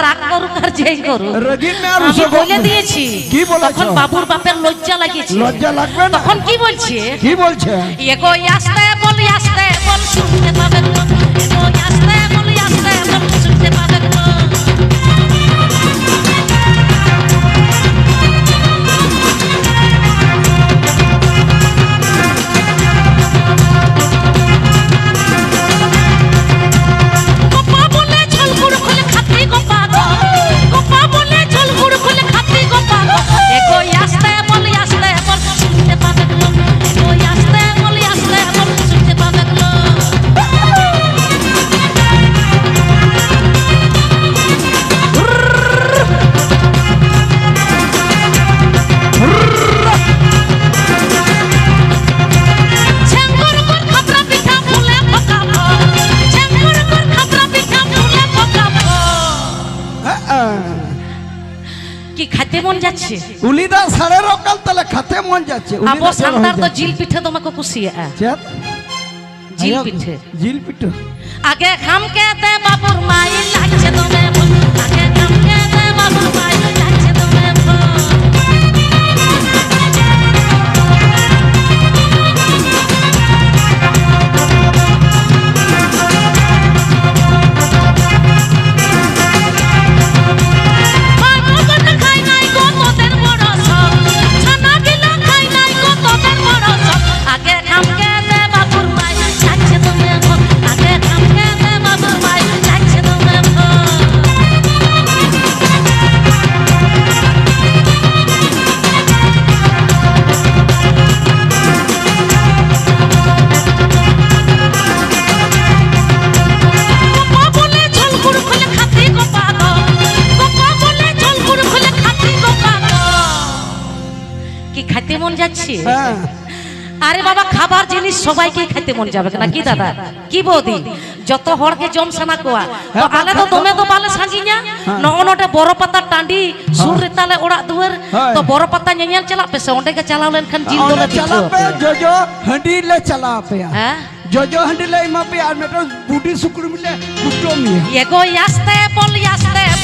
রাগ করুক আর যেই করুক রগিন না আমি বলে দিয়েছি কি বলেছো তখন বাবুর বাপের লজ্জা লাগিয়েছে লজ্জা লাগবে না তখন কি বলছে এগো আসতে বল শুনতে পাবে এগো আসতে বল শুনতে পাবে মন যাচ্ছে উলিদা সাড়ে রকাল তাহলে খাতে মন যাচ্ছে আবো সান্তার তো জিল পিঠে তোমাকে খুশিয়া জিল পিঠে আগে খামকে দে বাবুর মাই লাগছে তুমি আগে খামকে দে বাবুর মাই লাগছে তুমি আরে বাবা খাবার জিনিস সবাইকে খেতে মন যাবে নাকি দাদা কি বৌদি যত হড়কে জম সানা কোয়া তো আলে তো তুমি তো পালে সাজিনা ননটা বড় পাতা টান্ডি সুরে তালে ওড়া দুয়ার তো বড় পাতা ñeñal চালা পে ওন্ডে কে চালাও লেনখান জিল দলে চালা পে জজো হাঁডি লে চালা পে হ্যাঁ জজো হাঁডি লে মা পে আর মেটো বুটি সুকুর মিলে কুটো মিয়া এগো আস্তে বল আস্তে